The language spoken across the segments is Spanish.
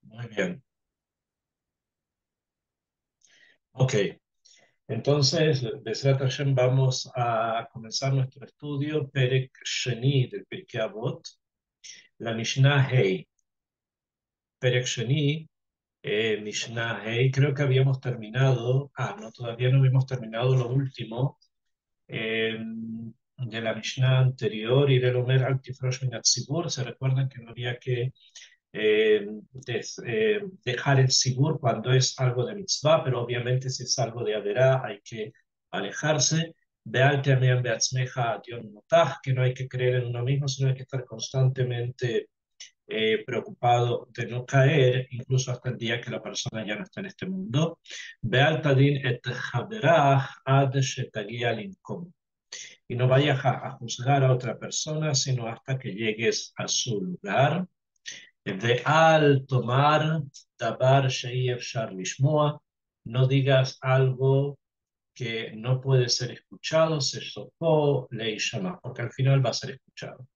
Muy bien. Ok. Entonces, Besrat Hashem, vamos a comenzar nuestro estudio Perek Sheni del Pirkei Avot, la Mishnah Hei. Perek Sheni, Mishnah Hei, creo que habíamos terminado, no, todavía no habíamos terminado lo último de la Mishnah anterior, y del Omer al Tifrosh Min Hatzibur. Se recuerdan que no había que dejar el sibur cuando es algo de mitzvah, pero obviamente si es algo de averá hay que alejarse. Veal también beatzmeja Dion motach, que no hay que creer en uno mismo, sino hay que estar constantemente preocupado de no caer, incluso hasta el día que la persona ya no está en este mundo. Veal tadin et haberach ad shetagia linkom. Y no vayas a juzgar a otra persona, sino hasta que llegues a su lugar. Al tomar dabar shei efshar lishmoa, no digas algo que no puede ser escuchado, se sopó, le llama, porque al final va a ser escuchado.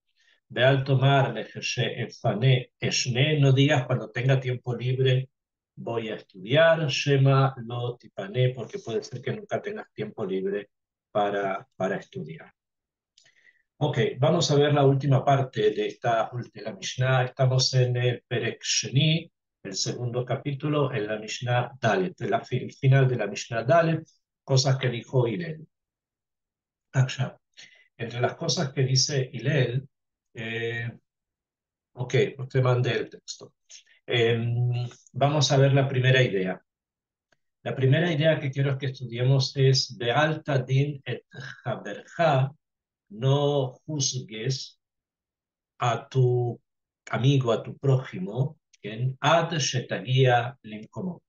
De al tomar lejeshe efane eshne, no digas cuando tenga tiempo libre voy a estudiar, shema lo tipane, porque puede ser que nunca tengas tiempo libre para estudiar. Ok, vamos a ver la última parte de la Mishnah. Estamos en el Perek Sheni, el segundo capítulo, en la Mishnah Dalet, el final de la Mishnah Dalet, cosas que dijo Hillel. Aksha. Entre las cosas que dice Hillel, eh, ok, usted mande el texto. Vamos a ver la primera idea. La primera idea que quiero que estudiemos es de alta din et haberja, no juzgues a tu amigo, a tu prójimo, en ad shetagia linkomo,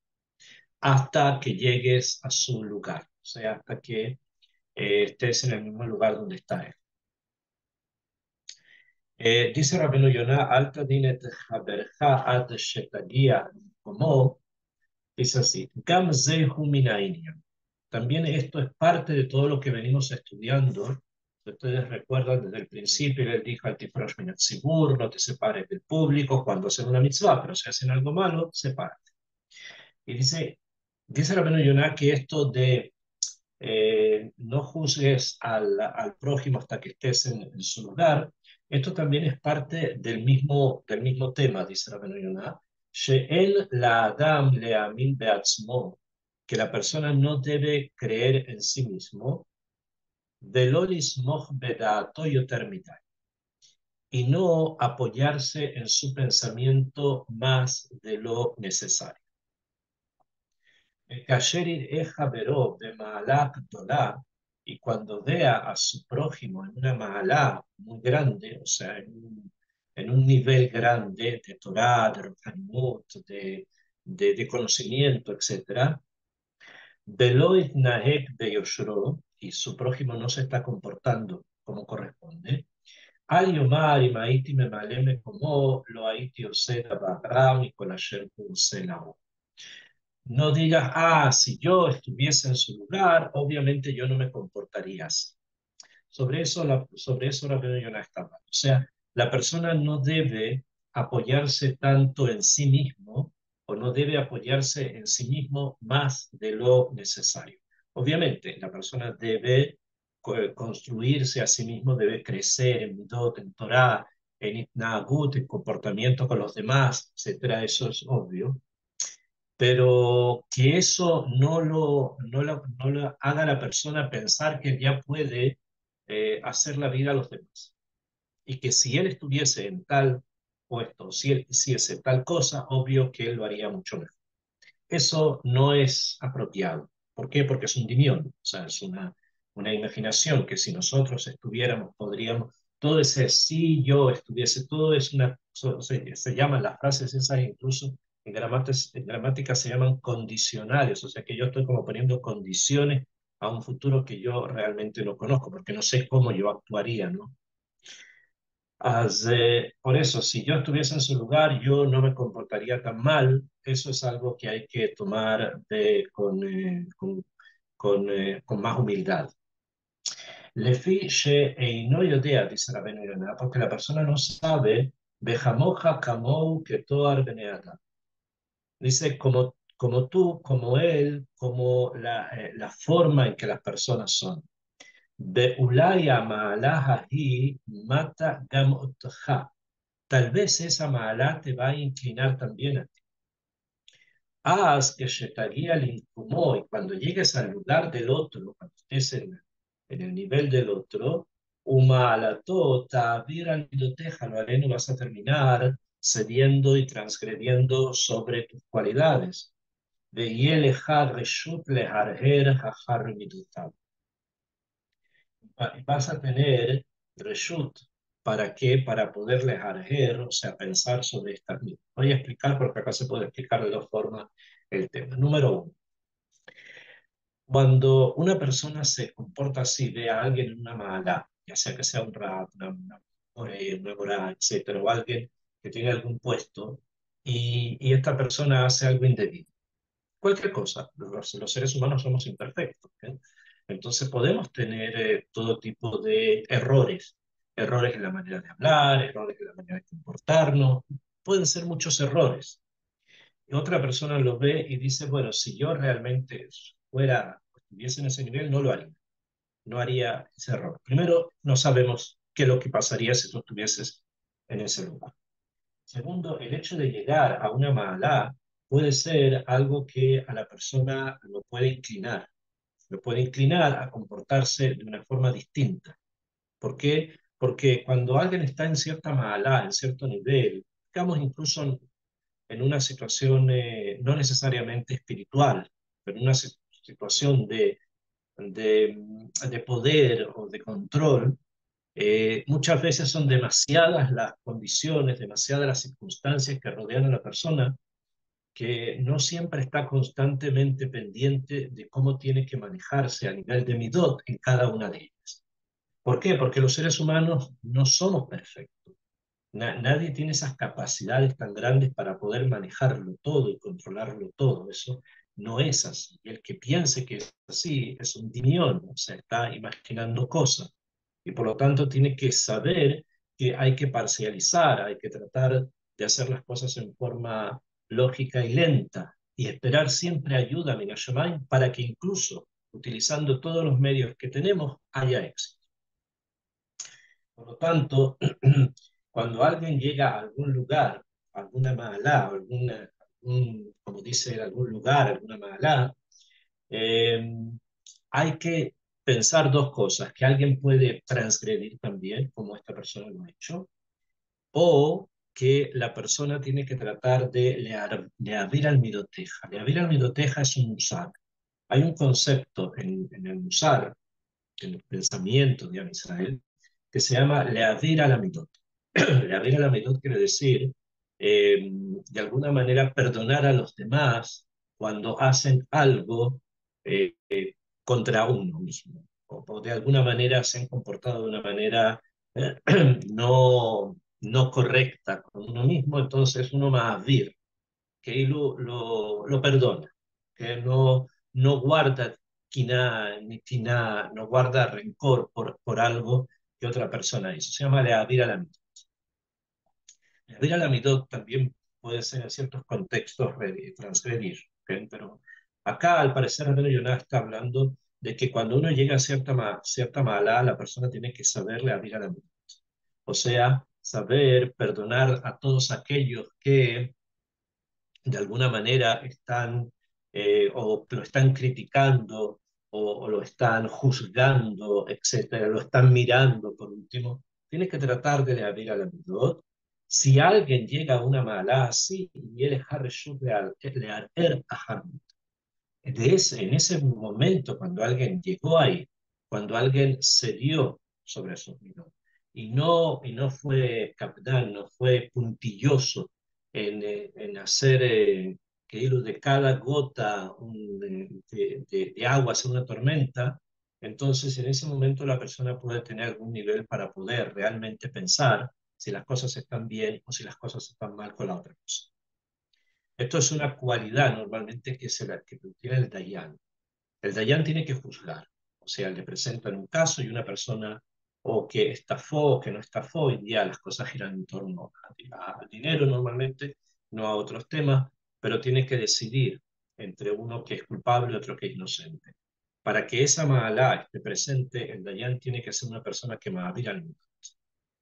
hasta que llegues a su lugar, o sea, hasta que estés en el mismo lugar donde está él. Dice Rabbeinu Yonah, alta dinet haberja ad shetagia linkomo, dice así, gam zehu min ha'inyan. También esto es parte de todo lo que venimos estudiando. Si ustedes recuerdan desde el principio, él dijo al Tifrosh Minat Zibur, no te separes del público cuando hacen una mitzvah, pero si hacen algo malo, sepárate. Y dice Rabbeinu Yonah que esto de no juzgues al prójimo hasta que estés en su lugar, esto también es parte del mismo tema, dice Rabbeinu Yonah, She'el la Adam le'amin be'atzmo, que la persona no debe creer en sí mismo, ולא לסמוך בדעתו יותר מדי, y no apoyarse en su pensamiento más de lo necesario. כאשר יראה חברו במעלה גדולה, y cuando vea a su prójimo en una ma'alá muy grande, o sea, en un nivel grande de Torah, de Ruhanimut, de conocimiento, etc., ולא יתנהג ביושרו, y su prójimo no se está comportando como corresponde, al yomar אם הייתי ממלא מקומו, לא הייתי עושה דבר רע מכל אשר הוא עושה לאור. No digas, si yo estuviese en su lugar, obviamente yo no me comportaría así. Sobre eso Rabbeinu Yonah está hablando. O sea, la persona no debe apoyarse tanto en sí mismo o no debe apoyarse en sí mismo más de lo necesario. Obviamente, la persona debe construirse a sí mismo, debe crecer en Midot, en Torah, en Itnagut, en comportamiento con los demás, etcétera. Eso es obvio, pero que eso no lo haga a la persona pensar que ya puede hacer la vida a los demás. Y que si él estuviese en tal puesto, si él hiciese tal cosa, obvio que él lo haría mucho mejor. Eso no es apropiado. ¿Por qué? Porque es un dimión, o sea, es una imaginación que si nosotros estuviéramos, podríamos, todo ese si yo estuviese, todo es se llaman las frases esas incluso en gramática se llaman condicionales, o sea que yo estoy como poniendo condiciones a un futuro que yo realmente no conozco, porque no sé cómo yo actuaría, ¿no? Por eso, si yo estuviese en su lugar, yo no me comportaría tan mal. Eso es algo que hay que tomar con más humildad. Lefi she'eino yodea, dice la Yonah, porque la persona no sabe, bejamoja kamou ketoar bnei adam. Dice, como tú, como él, como la forma en que las personas son. ואולי המעלה ההיא mata gam otja. Tal vez esa mala te va a inclinar también a ti. Haz que Shetaría al incumó, y cuando llegues al lugar del otro, cuando estés en el nivel del otro, Umalato, Ta'bir Midoteja, lo haré, no vas a terminar cediendo y transgrediendo sobre tus cualidades. Ve'yeleja reshut leharher hachar midotav. Vas a tener reshut. ¿Para qué? Para poderles arger, o sea, pensar sobre estas mismas. Voy a explicar porque acá se puede explicar de dos formas el tema. Número uno, cuando una persona se comporta así, ve a alguien en una mala, ya sea que sea un rap, una mora, etcétera, o alguien que tiene algún puesto, y esta persona hace algo indebido. Cualquier cosa, los seres humanos somos imperfectos, ¿eh? Entonces podemos tener todo tipo de errores, errores en la manera de hablar, errores en la manera de comportarnos, pueden ser muchos errores. Y otra persona lo ve y dice, bueno, si yo realmente fuera, estuviese en ese nivel, no lo haría, no haría ese error. Primero, no sabemos qué es lo que pasaría si tú estuvieses en ese lugar. Segundo, el hecho de llegar a una mala puede ser algo que a la persona lo puede inclinar a comportarse de una forma distinta. ¿Por qué? Porque cuando alguien está en cierta mala, en cierto nivel, digamos incluso en una situación no necesariamente espiritual, pero en una situación de poder o de control, muchas veces son demasiadas las condiciones, demasiadas las circunstancias que rodean a la persona que no siempre está constantemente pendiente de cómo tiene que manejarse a nivel de midot en cada una de ellas. ¿Por qué? Porque los seres humanos no somos perfectos. Nadie tiene esas capacidades tan grandes para poder manejarlo todo y controlarlo todo. Eso no es así. Y el que piense que es así es un dimión, o sea, está imaginando cosas. Y por lo tanto tiene que saber que hay que parcializar, hay que tratar de hacer las cosas en forma lógica y lenta y esperar siempre ayuda, Minashamayim, para que incluso utilizando todos los medios que tenemos haya éxito. Por lo tanto, cuando alguien llega a algún lugar, alguna mahalá, como dice, algún lugar, alguna mahalá, eh, hay que pensar dos cosas, que alguien puede transgredir también, como esta persona lo ha hecho, o que la persona tiene que tratar de leavir al midoteja. Leavir al midoteja es un musar. Hay un concepto en el musar, en el pensamiento de Israel, que se llama leavir al amidot. Leavir al amidot quiere decir, de alguna manera, perdonar a los demás cuando hacen algo contra uno mismo, o de alguna manera se han comportado de una manera eh, no correcta con uno mismo, entonces uno más vir, que lo perdona, que no guarda quina, ni tina, no guarda rencor por algo que otra persona hizo. Se llama leavir a la mitad. Leavir a la mitad también puede ser en ciertos contextos transgredir, ¿ok? Pero acá al parecer al menos Yonah está hablando de que cuando uno llega a cierta mala, la persona tiene que saber leavir a la mitad. O sea, saber perdonar a todos aquellos que de alguna manera están o lo están criticando o lo están juzgando, etcétera, lo están mirando por último, tienes que tratar de abrir a la midot. Si alguien llega a una mala así, y él es harreshut lear a Hamid. En ese momento, cuando alguien llegó ahí, cuando alguien cedió sobre esos midos, y no fue capdán, no fue puntilloso en hacer que hilo de cada gota de agua hacer una tormenta, entonces en ese momento la persona puede tener algún nivel para poder realmente pensar si las cosas están bien o si las cosas están mal con la otra cosa. Esto es una cualidad normalmente que tiene el Dayan. El Dayan tiene que juzgar, o sea, le presentan un caso y una persona o que estafó o que no estafó, hoy en día las cosas giran en torno al dinero normalmente, no a otros temas, pero tiene que decidir entre uno que es culpable y otro que es inocente. Para que esa ma'alá esté presente, el Dayan tiene que ser una persona que ma'avir al mundo,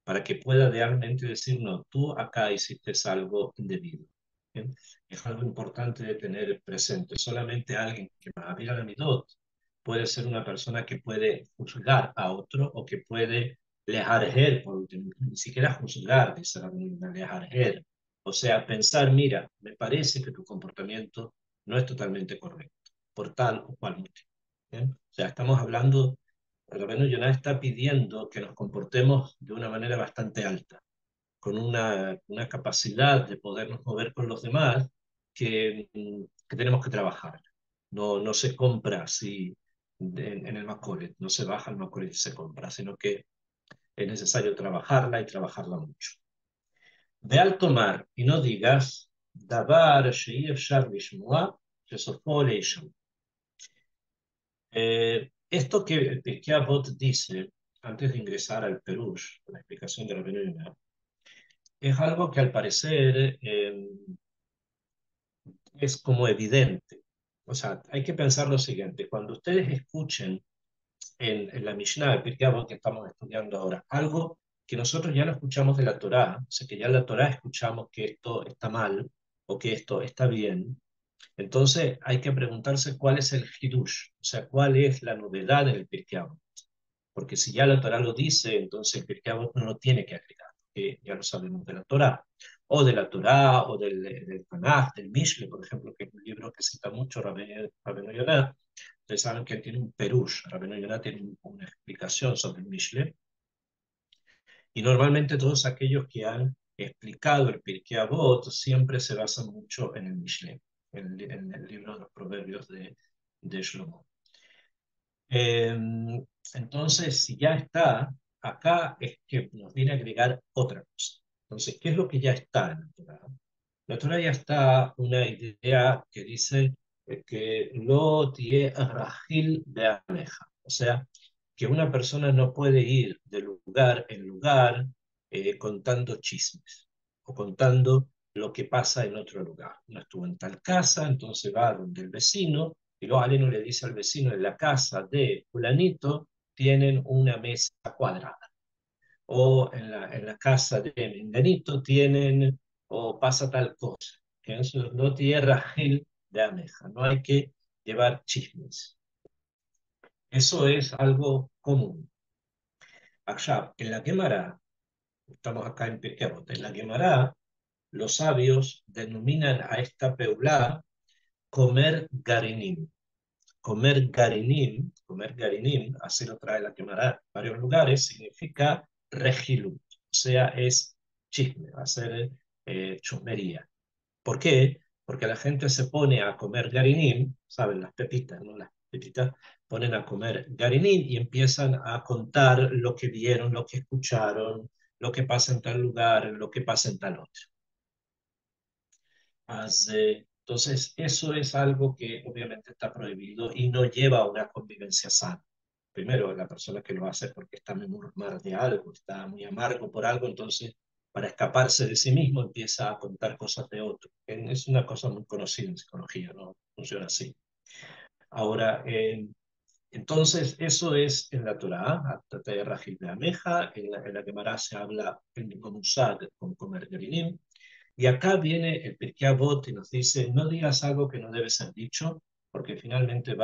para que pueda realmente decir, no, tú acá hiciste algo indebido. ¿Bien? Es algo importante de tener presente. Solamente alguien que ma'avir al midot puede ser una persona que puede juzgar a otro o que puede lejarger, por último, ni siquiera juzgar, dice la Biblia, lejarger. O sea, pensar, mira, me parece que tu comportamiento no es totalmente correcto, por tal o cual motivo. ¿Bien? O sea, estamos hablando, el Rabino Yonah está pidiendo que nos comportemos de una manera bastante alta, con una capacidad de podernos mover con los demás que tenemos que trabajar. No, no se compra así en el Macoret, no se baja el Macoret y se compra, sino que es necesario trabajarla y trabajarla mucho. Ve al tomar y no digas, Dabar she'ir shar lishmoa, shesofo leisham. Esto que el Pirkei Avot dice, antes de ingresar al Perush, la explicación de la Benina, es algo que al parecer es como evidente. O sea, hay que pensar lo siguiente, cuando ustedes escuchen en la Mishnah, el Pirkei Avot que estamos estudiando ahora, algo que nosotros ya no escuchamos de la Torá, o sea, que ya en la Torá escuchamos que esto está mal o que esto está bien, entonces hay que preguntarse cuál es el hidush, o sea, cuál es la novedad en el Pirkei Avot. Porque si ya la Torá lo dice, entonces el Pirkei Avot no lo tiene que agregar, que ya lo sabemos de la Torá. O de la Torá, o del Tanaj, del Mishle, por ejemplo, que es un libro que cita mucho Rabbeinu Yonah. Ustedes saben que él tiene un perush, Rabbeinu Yonah tiene una explicación sobre el Mishle. Y normalmente todos aquellos que han explicado el Pirkei Avot siempre se basan mucho en el Mishle, en el libro de los Proverbios de Shlomo. Eh, entonces, si ya está, acá es que nos viene a agregar otra cosa. Entonces, ¿qué es lo que ya está en la Torah? La Torah ya está una idea que dice que lo tie rajil de ameja. O sea, que una persona no puede ir de lugar en lugar contando chismes o contando lo que pasa en otro lugar. No estuvo en tal casa, entonces va donde el vecino y luego alguien le dice al vecino en la casa de fulanito tienen una mesa cuadrada o en la casa de menganito tienen o pasa tal cosa. Que eso no tierra gil de ameja, no hay que llevar chismes. Eso es algo común. Allá, en la Gemara, estamos acá en Pirkei Avot, en la Gemara, los sabios denominan a esta peulá comer garinim. Comer garinim, así lo trae la Gemara en varios lugares, significa regilut, o sea, es chisme, hacer chusmería. ¿Por qué? Porque la gente se pone a comer garinim, ¿saben? Las pepitas, ¿no? Las pepitas ponen a comer garinim y empiezan a contar lo que vieron, lo que escucharon, lo que pasa en tal lugar, lo que pasa en tal otro. Entonces, eso es algo que obviamente está prohibido y no lleva a una convivencia sana. Primero, la persona que lo hace porque está muy mal de algo, está muy amargo por algo, entonces para escaparse de sí mismo empieza a contar cosas de otro. Es una cosa muy conocida en psicología, ¿no? Funciona así. Ahora, entonces, eso es en la Torah, de Rajil de Ameja, en la Gemara se habla en ningún musad con comer gerinim, y acá viene el Pirkei Avot y nos dice, no digas algo que no debe ser dicho, porque finalmente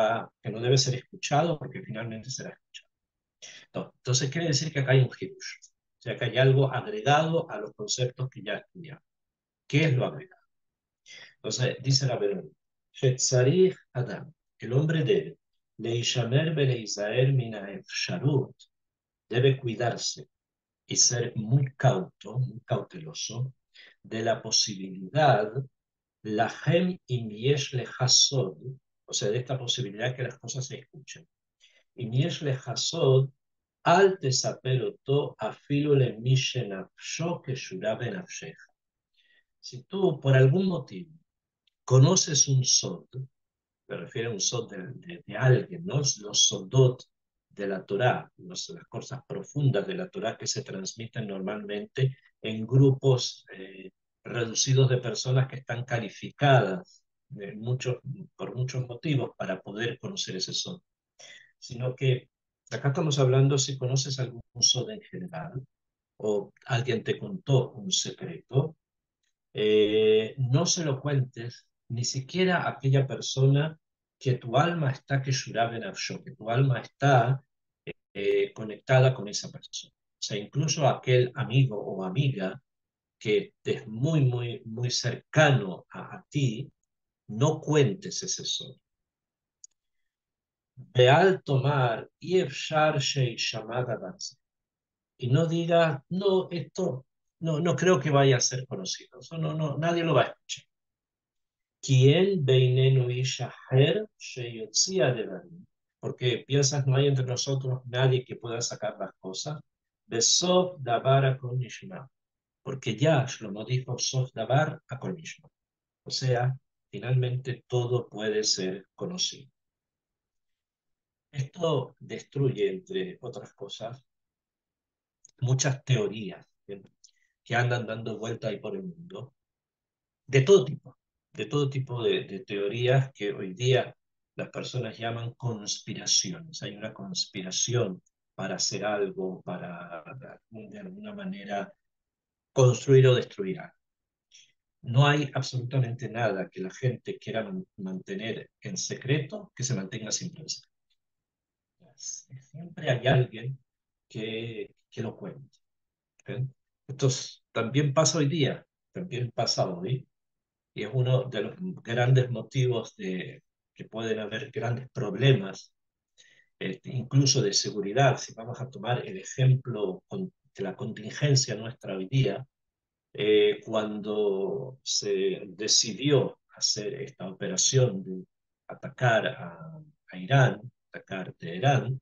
que no debe ser escuchado, porque finalmente será escuchado. Entonces quiere decir que acá hay un hidush, o sea que hay algo agregado a los conceptos que ya estudiamos. ¿Qué es lo agregado? Entonces dice la Berurah, Shetzarich Adam, el hombre debe, Leishamer Beleizaer Mina Efsharut, debe cuidarse y ser muy cauto, muy cauteloso, de la posibilidad Lahem im yesh lehasod, o sea, de esta posibilidad que las cosas se escuchen. Im yesh lehasod, al tesaperoto afilu le mishenafsho que shura benafsheja. Si tú, por algún motivo, conoces un sod, me refiero a un sod de alguien, ¿no? Los sodot de la Torá, las cosas profundas de la Torá que se transmiten normalmente en grupos reducidos de personas que están calificadas por muchos motivos para poder conocer ese son, sino que acá estamos hablando si conoces algún son en general o alguien te contó un secreto, no se lo cuentes ni siquiera a aquella persona que tu alma está que lloraba en Afsho, que tu alma está conectada con esa persona. O sea, incluso aquel amigo o amiga que es muy, muy, muy cercano a ti, no cuentes ese son. Beal tomar y efshar llamada y no digas, no, esto no creo que vaya a ser conocido. Eso nadie lo va a escuchar. ¿Quién beinenu ishaher sheyotzia de Barim? Porque piensas no hay entre nosotros nadie que pueda sacar las cosas. Besof davar con Nishma. Porque ya Shlomo dijo Sof davar a Nishma. O sea, finalmente todo puede ser conocido. Esto destruye, entre otras cosas, muchas teorías, ¿bien?, que andan dando vuelta ahí por el mundo, de todo tipo, de teorías que hoy día las personas llaman conspiraciones. Hay una conspiración para hacer algo, para de alguna manera construir o destruir algo. No hay absolutamente nada que la gente quiera mantener en secreto que se mantenga siempre en secreto. Siempre hay alguien que lo cuente. ¿Eh? Esto también pasa hoy día, también pasa hoy, y es uno de los grandes motivos de que pueden haber grandes problemas, incluso de seguridad. Si vamos a tomar el ejemplo de la contingencia nuestra hoy día, cuando se decidió hacer esta operación de atacar a Irán, atacar Teherán,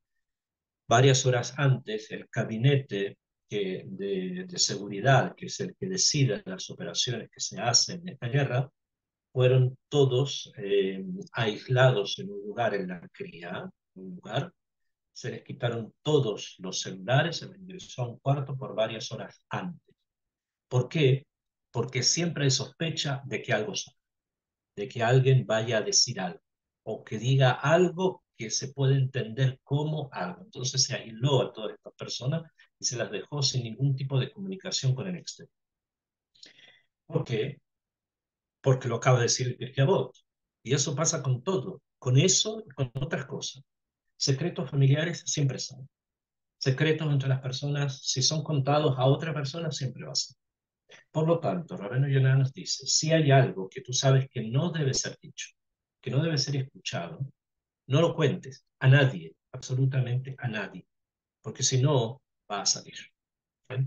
varias horas antes el gabinete de seguridad, que es el que decide las operaciones que se hacen en esta guerra, fueron todos aislados en un lugar en la cría, un lugar, se les quitaron todos los celulares, se les ingresó a un cuarto por varias horas antes. ¿Por qué? Porque siempre hay sospecha de que algo sabe, de que alguien vaya a decir algo, o que diga algo que se puede entender como algo. Entonces se aisló a todas estas personas y se las dejó sin ningún tipo de comunicación con el exterior. ¿Por qué? Porque lo acaba de decir el Pirkei Avot. Y eso pasa con todo, con eso y con otras cosas. Secretos familiares siempre son. Secretos entre las personas, si son contados a otra persona, siempre va a ser. Por lo tanto, Rabbeinu Yonah nos dice, si hay algo que tú sabes que no debe ser dicho, que no debe ser escuchado, no lo cuentes a nadie, absolutamente a nadie, porque si no, va a salir. ¿Eh?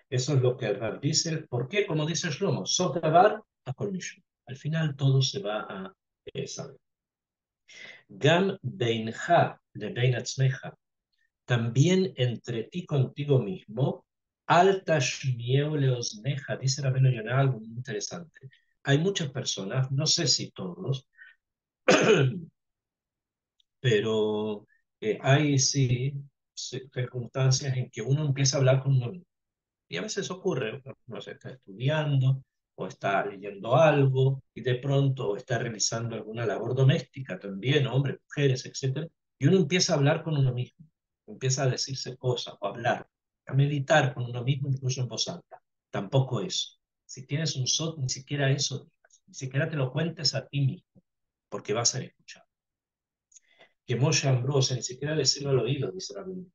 Eso es lo que Rab dice. ¿Por qué? Como dice Shlomo, Sotabar a colmillo. Al final todo se va a saber. Gam beinja de bein atzmeja. También entre ti contigo mismo, alta shmieu leosneja, dice Rabbeinu Yonah algo muy interesante. Hay muchas personas, no sé si todos, pero hay sí circunstancias en que uno empieza a hablar con uno mismo. Y a veces ocurre, uno se está estudiando o está leyendo algo y de pronto está realizando alguna labor doméstica también, hombres, mujeres, etcétera, y uno empieza a hablar con uno mismo, empieza a decirse cosas o a hablar, a meditar con uno mismo incluso en voz alta. Tampoco eso. Si tienes un sot, ni siquiera eso digas, ni siquiera te lo cuentes a ti mismo, porque va a ser escuchado. Que Moshe Ambrose, ni siquiera decirlo al oído, dice la Biblia.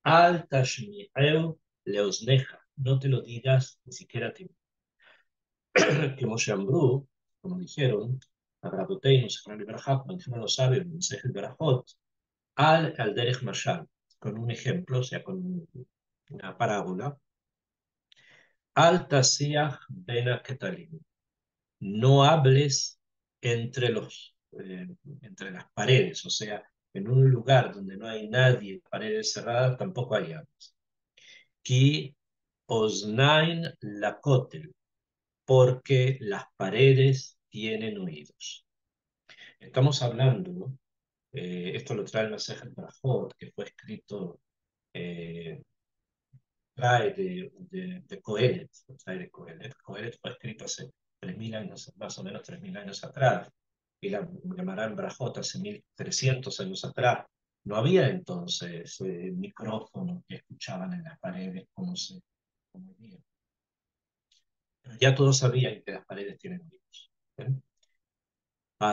Al tashmi'eu leosneja, no te lo digas ni siquiera a ti. Que Moshe Ambrú, como dijeron, a Raboteinu, Sefran Iberajot, como dijeron los sabios en Sejel Berajot, al Derech Mashal, con un ejemplo, o sea, con una parábola, al Tasiach Bena Ketalim, no hables entre entre las paredes, o sea, en un lugar donde no hay nadie, paredes cerradas, tampoco hay hablas. Ki osnain lakotel, porque las paredes tienen oídos. Estamos hablando, esto lo trae el Masejet Brajot, que fue escrito trae de Coelet, trae de Coelet. Coelet fue escrito hace 3.000 años, más o menos 3.000 años atrás, y la llamará en Brajot hace 1.300 años atrás. No había entonces micrófonos que escuchaban en las paredes como hoy día. Pero ya todos sabían que las paredes tienen oídos. ¿Eh?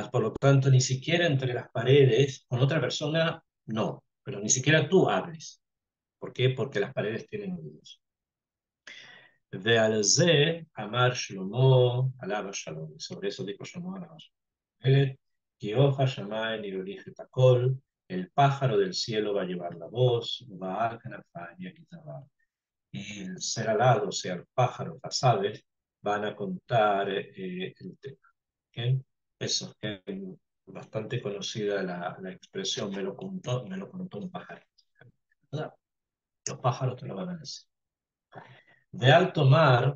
Por lo tanto, ni siquiera entre las paredes, con otra persona, no, pero ni siquiera tú hables. ¿Por qué? Porque las paredes tienen oídos. ועל זה אמר שלמה עליו השלום. Sobre eso dijo Shlomo עליו השלום. כי אוף השמיים יוליך את הכל, el pájaro del cielo va a llevar la voz, va a canafar y y el ser alado, o sea, el pájaro, las aves, van a contar el tema. ¿Okay? Eso, es bastante conocida la expresión, me lo contó un pájaro. ¿Verdad? Los pájaros te lo van a decir. De alto mar,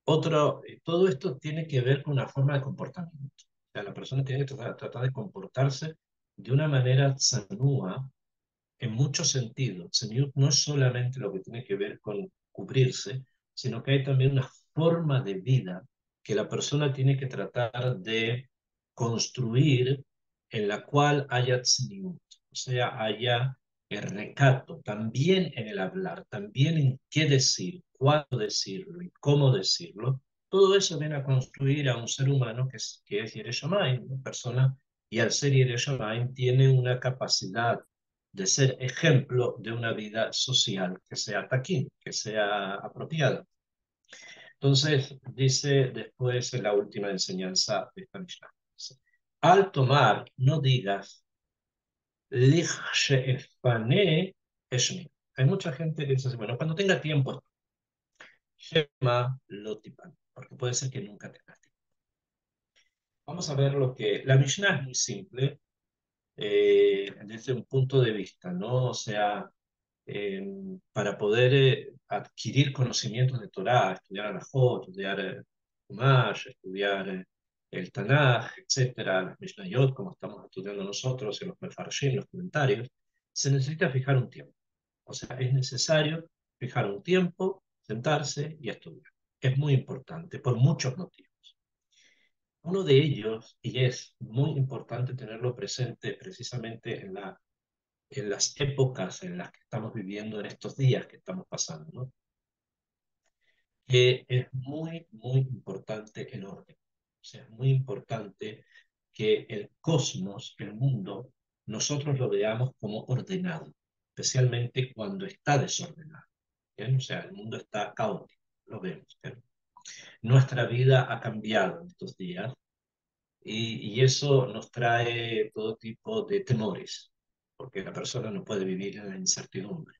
todo esto tiene que ver con una forma de comportamiento. O sea, la persona tiene que tratar de comportarse de una manera sanúa en muchos sentidos. Tzeniut no es solamente lo que tiene que ver con cubrirse, sino que hay también una forma de vida que la persona tiene que tratar de construir en la cual haya tzeniut, o sea, haya el recato, también en el hablar, también en qué decir, cuándo decirlo y cómo decirlo. Todo eso viene a construir a un ser humano que es Yireh Shamayim, una persona, y al ser Yireh Shamayim tiene una capacidad de ser ejemplo de una vida social que sea taquín, que sea apropiada. Entonces, dice después en la última enseñanza de esta Mishnah, al tomar, no digas, "Lichshe'efane eshmi". Hay mucha gente que dice así, bueno, cuando tenga tiempo, Shema lotipan, porque puede ser que nunca tengas tiempo. Vamos a ver lo que... La Mishnah es muy simple desde un punto de vista, ¿no? O sea, para poder adquirir conocimientos de Torah, estudiar Alajot, estudiar Humash, estudiar el Tanaj, etcétera, las Mishnayot, como estamos estudiando nosotros, en los Mefarshim, los comentarios, se necesita fijar un tiempo. O sea, es necesario fijar un tiempo, sentarse y estudiar. Es muy importante por muchos motivos. Uno de ellos, y es muy importante tenerlo presente precisamente en las épocas en las que estamos viviendo, en estos días que estamos pasando, ¿no? Que es muy, muy importante el orden. O sea, es muy importante que el cosmos, el mundo, nosotros lo veamos como ordenado, especialmente cuando está desordenado. ¿Bien? O sea, el mundo está caótico, lo vemos. ¿Bien? Nuestra vida ha cambiado en estos días y eso nos trae todo tipo de temores, porque la persona no puede vivir en la incertidumbre.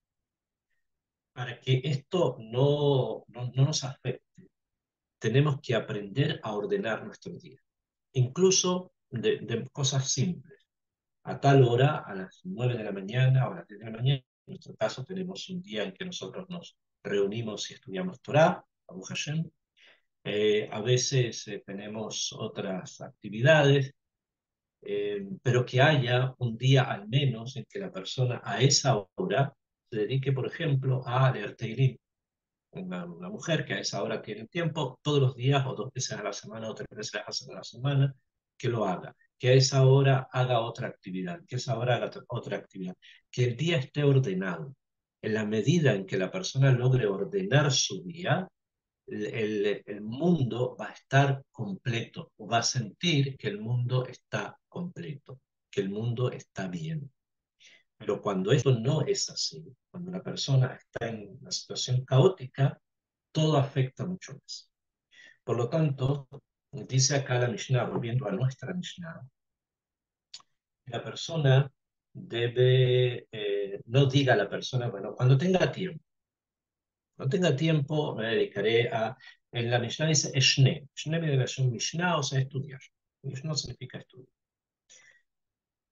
Para que esto no nos afecte, tenemos que aprender a ordenar nuestro día, incluso de cosas simples. A tal hora, a las 9 de la mañana o a las 10 de la mañana, en nuestro caso tenemos un día en que nosotros nos reunimos y estudiamos Torah, Baruch Hashem. A veces tenemos otras actividades, pero que haya un día al menos en que la persona a esa hora se dedique, por ejemplo, a leer Teilim. Una mujer que a esa hora tiene tiempo, todos los días o 2 veces a la semana o 3 veces a la semana, que lo haga. Que a esa hora haga otra actividad, que a esa hora haga otra actividad. Que el día esté ordenado. En la medida en que la persona logre ordenar su día, el mundo va a estar completo, o va a sentir que el mundo está completo, que el mundo está bien. Pero cuando esto no es así, cuando la persona está en una situación caótica, todo afecta mucho más. Por lo tanto, dice acá la Mishnah, volviendo a nuestra Mishnah, la persona debe, no diga a la persona, bueno, cuando tenga tiempo me dedicaré a, en la Mishnah dice Eshne, Eshne viene de la Mishnah, o sea, estudiar. Mishnah significa estudiar.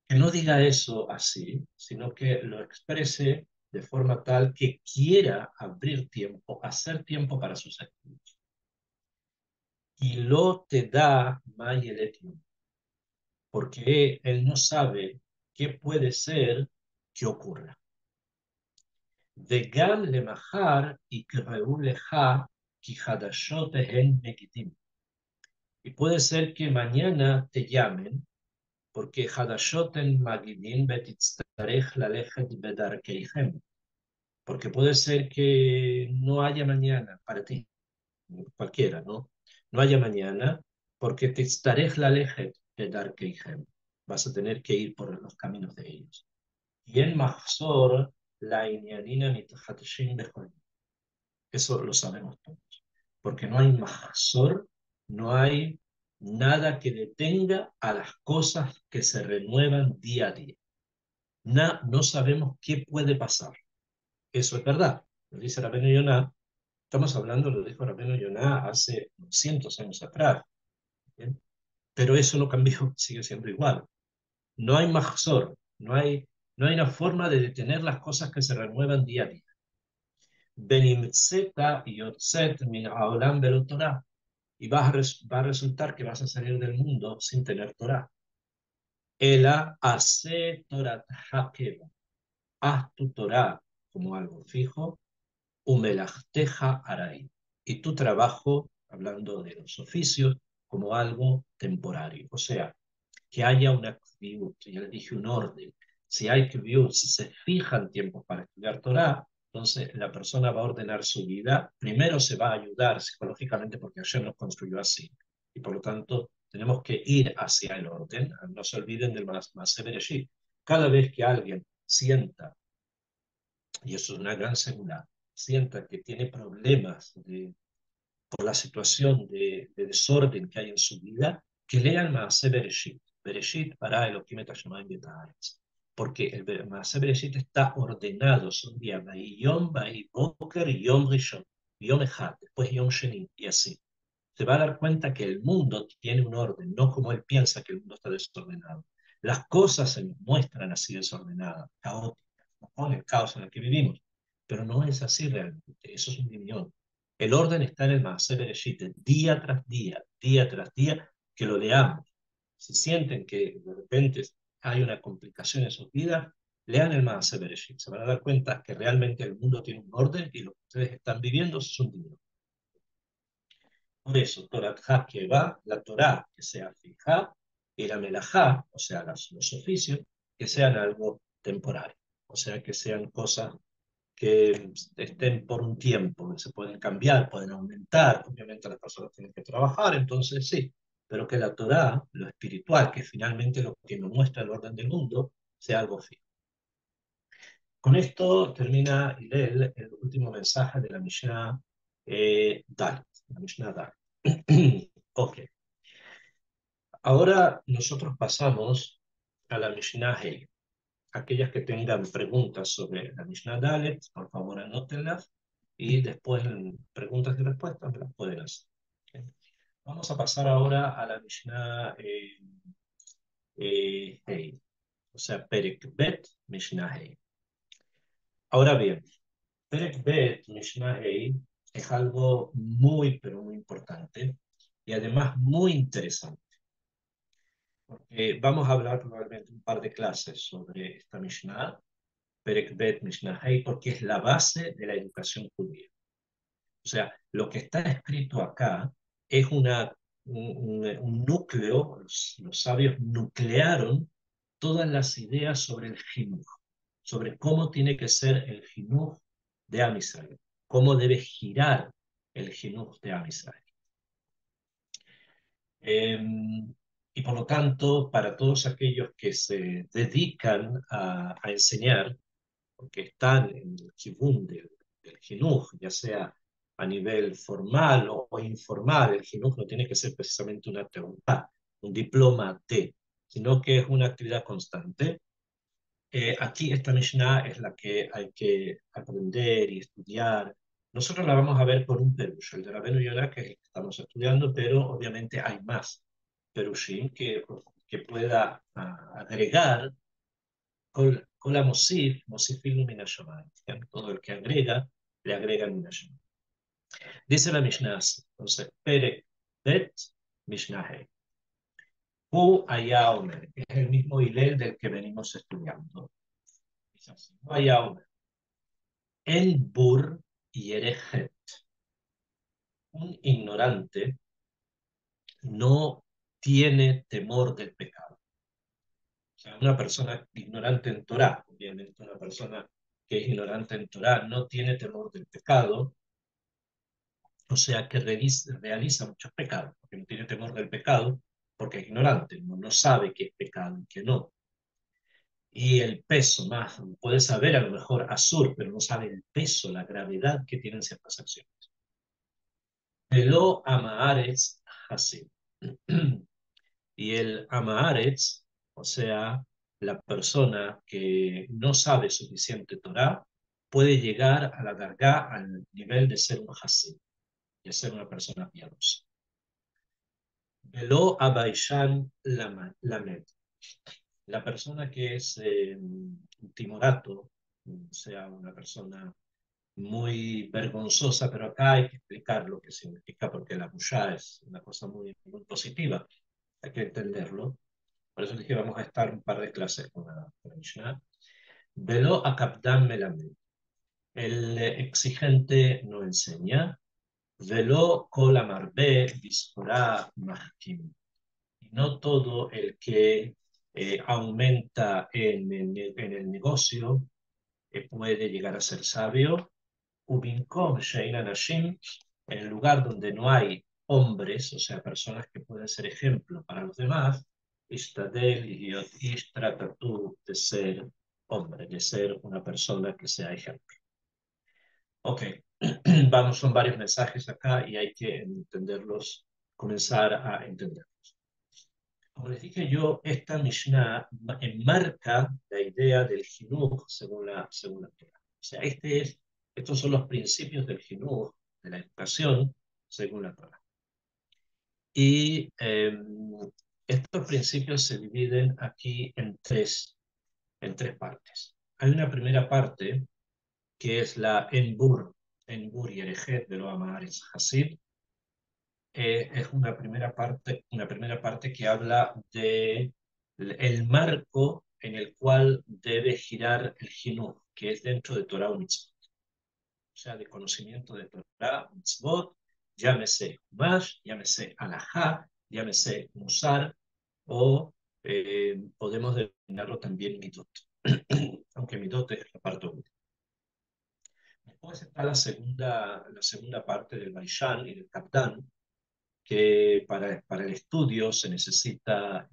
Que no diga eso así, sino que lo exprese de forma tal que quiera abrir tiempo, hacer tiempo para sus estudios. Y lo te da Mayeletium, porque él no sabe qué puede ser que ocurra. וגם למחר יקראו לך כי חדשות הן מגידים. Y puede ser que mañana te llamen porque חדשות הן מגידים ותצטרך ללכת בדרכיכם. Porque puede ser que no haya mañana para ti, cualquiera, ¿no? No haya mañana porque תצטרך ללכת בדרכיכם. Vas a tener que ir por los caminos de ellos. Y en מחסור לעניינין המתחדשים בכל יום. Eso lo sabemos todos. Porque no hay mahzor, no hay nada que detenga a las cosas que se renuevan día a día. No sabemos qué puede pasar. Eso es verdad. Lo dice Rabbeinu Yonah. Estamos hablando, lo dijo Rabbeinu Yonah hace cientos años atrás. ¿Bien? Pero eso no cambió, sigue siendo igual. No hay mahzor, no hay una forma de detener las cosas que se renuevan día a día. Benimtzeta yotzet min haolam belo Torah. Y va a resultar que vas a salir del mundo sin tener Torah. Ela hace Torah hakeva. Haz tu Torah como algo fijo, umelachteja arai. Y tu trabajo, hablando de los oficios, como algo temporario. O sea, que haya una kviut, ya le dije un orden. Si hay kviut, si se fijan tiempos para estudiar Torah, entonces la persona va a ordenar su vida. Primero se va a ayudar psicológicamente porque ayer nos construyó así. Y por lo tanto, tenemos que ir hacia el orden. No se olviden del Maaseh Bereshit. Cada vez que alguien sienta, y eso es una gran seguridad, sienta que tiene problemas por la situación de desorden que hay en su vida, que lean Maaseh Bereshit. Bereshit para Elohim et Hashemayim v'et haaretz. Porque el Maaseh Bereshit está ordenado, son días, Yom, Boker, Yom Rishon, Yom Echad, después Yom Sheni, y así. Se va a dar cuenta que el mundo tiene un orden, no como él piensa que el mundo está desordenado. Las cosas se nos muestran así desordenadas, caóticas, con el caos en el que vivimos, pero no es así realmente, eso es un divino. El orden está en el Maaseh Bereshit, día tras día, que lo leamos. Si sienten que de repente hay una complicación en sus vidas, lean el Maaseh Bereshit. Se van a dar cuenta que realmente el mundo tiene un orden y lo que ustedes están viviendo es un divino. Por eso, Torah que va, la Torah que sea fija, y la melajá, o sea, los oficios, que sean algo temporario. O sea, que sean cosas que estén por un tiempo, que se pueden cambiar, pueden aumentar. Obviamente las personas tienen que trabajar, entonces sí. Pero que la Torah, lo espiritual, que finalmente lo que nos muestra el orden del mundo, sea algo fijo. Con esto termina Hillel el último mensaje de la Mishnah Dalet. La Mishnah Dalet. Ok. Ahora nosotros pasamos a la Mishnah Hey. Aquellas que tengan preguntas sobre la Mishnah Dalet, por favor anótenlas y después en preguntas y respuestas me las pueden hacer. Ok. Vamos a pasar ahora a la Mishnah Hey. O sea, Perek Bet, Mishnah Hey. Ahora bien, Perek Bet, Mishnah Hey, es algo muy, pero muy importante y además muy interesante. Porque vamos a hablar probablemente un par de clases sobre esta Mishnah, Perek Bet, Mishnah Hey, porque es la base de la educación judía. O sea, lo que está escrito acá es un núcleo, los sabios nuclearon todas las ideas sobre el jinuj, sobre cómo tiene que ser el jinuj de Am Israel, cómo debe girar el jinuj de Am Israel. Y por lo tanto, para todos aquellos que se dedican a enseñar, porque están en el kibún del jinuj, ya sea a nivel formal o informal, el jinuj no tiene que ser precisamente una teoría, un diploma de, sino que es una actividad constante. Aquí esta Mishnah es la que hay que aprender y estudiar. Nosotros la vamos a ver por un perush, el de Rabbeinu Yonah, que es el que estamos estudiando, pero obviamente hay más perushim que pueda agregar con la Mosifim Min Hashamayim. Todo el que agrega, le agrega Min Hashamayim. Dice la Mishnah así, entonces, Perek Bet Mishnah Hey. Hu Haya Omer, es el mismo Hillel del que venimos estudiando. Dice así, Hu Haya Omer. En bur yerejet. Un ignorante no tiene temor del pecado. O sea, una persona ignorante en Torah, obviamente una persona que es ignorante en Torah no tiene temor del pecado, o sea que realiza muchos pecados, porque no tiene temor del pecado, porque es ignorante, no sabe qué es pecado y qué no. Y el peso más, puede saber a lo mejor Asur, pero no sabe el peso, la gravedad que tienen ciertas acciones. Velo Amaharetz Hasid. Y el Amaharetz, o sea, la persona que no sabe suficiente Torah, puede llegar a la Dargá al nivel de ser un Hasid, de ser una persona piadosa. Velo Abaishan Lamed. La persona que es un timorato, o sea, una persona muy vergonzosa, pero acá hay que explicar lo que significa, porque la bushá es una cosa muy positiva, hay que entenderlo. Por eso dije, vamos a estar un par de clases con la Mishnah. Velo a Kapdam Melamed. El exigente no enseña. Velo kol amarbe bisorá mahkim. No todo el que aumenta en el negocio puede llegar a ser sabio. Ubinkom Shein Nashim, en el lugar donde no hay hombres, o sea, personas que pueden ser ejemplo para los demás, Ishtadel y Ish, trata tú de ser hombre, de ser una persona que sea ejemplo. Ok, vamos, son varios mensajes acá y hay que entenderlos, comenzar a entenderlos. Como les dije yo, esta Mishnah enmarca la idea del Jinuj según la Torah. O sea, estos son los principios del Jinuj, de la educación, según la Torah. Y estos principios se dividen aquí en tres partes. Hay una primera parte que es la Enbur y Erejet de lo Amaharetz Hasid. Es una primera parte que habla de el marco en el cual debe girar el Jinuj, que es dentro de Torah o Mitzvot. O sea, de conocimiento de Torah o Mitzvot, llámese Humash, llámese Alajá, llámese Musar, o podemos denominarlo también Midot, aunque Midot es la parte última. Después está la segunda parte del Baishan y del Kapdan, que para el estudio se necesita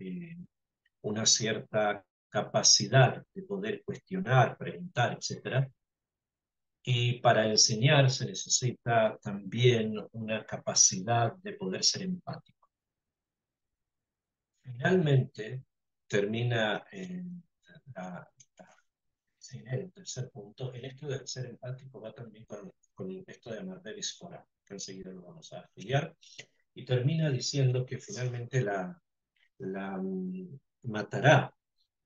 una cierta capacidad de poder cuestionar, preguntar, etc. Y para enseñar se necesita también una capacidad de poder ser empático. Finalmente, termina sí, el tercer punto. El esto de ser empático va también con esto de amar de Bisfora, que enseguida lo vamos a afiliar. Y termina diciendo que finalmente la matará,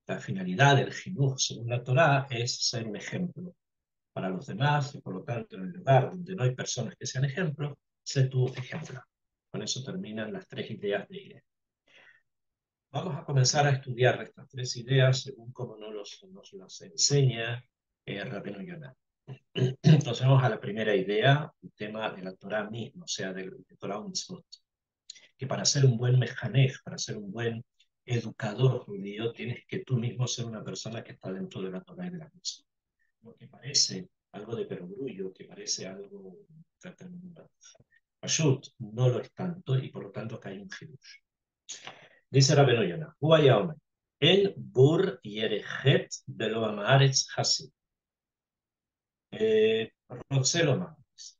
la finalidad del jinuj, según la Torá, es ser un ejemplo para los demás y por lo tanto en el lugar donde no hay personas que sean ejemplos, sé tú ejemplo. Con eso terminan las tres ideas de idea. Vamos a comenzar a estudiar estas tres ideas según como nos las enseña Rabbeinu Yonah. Entonces vamos a la primera idea, el tema de la Torá misma, o sea, de Torá Mitzvot, que para ser un buen mejanej, para ser un buen educador judío, tienes que tú mismo ser una persona que está dentro de la Torá y de la Mitzvot. Lo que parece algo de perogrullo, que parece algo Pashut, no lo es tanto, y por lo tanto acá hay un hidush. Dice Rabbeinu Yonah, Huaya Omer, El Bur Yerejet Belo Amaretz Hasid. Rotzelo Mames.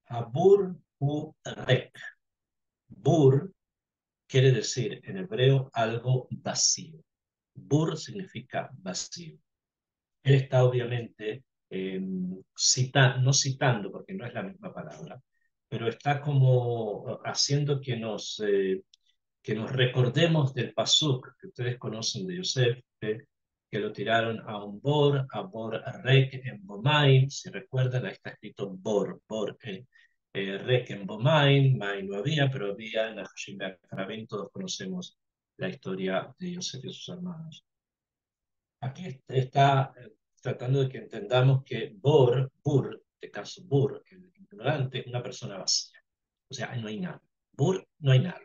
Habur Hu Rek. Bur quiere decir en hebreo algo vacío. Bur significa vacío. Él está obviamente no citando, porque no es la misma palabra, pero está como haciendo que nos recordemos del pasuk que ustedes conocen de Yosef, que lo tiraron a Bor Rek en Bomaim. Si recuerdan, ahí está escrito Bor Rek en Bomaim, Maim no había, pero había en la Hashim Karabin. Todos conocemos la historia de Yosef y sus hermanos. Aquí está tratando de que entendamos que Bur, de caso Bur, el ignorante, es una persona vacía. O sea, no hay nada. Bur, no hay nada.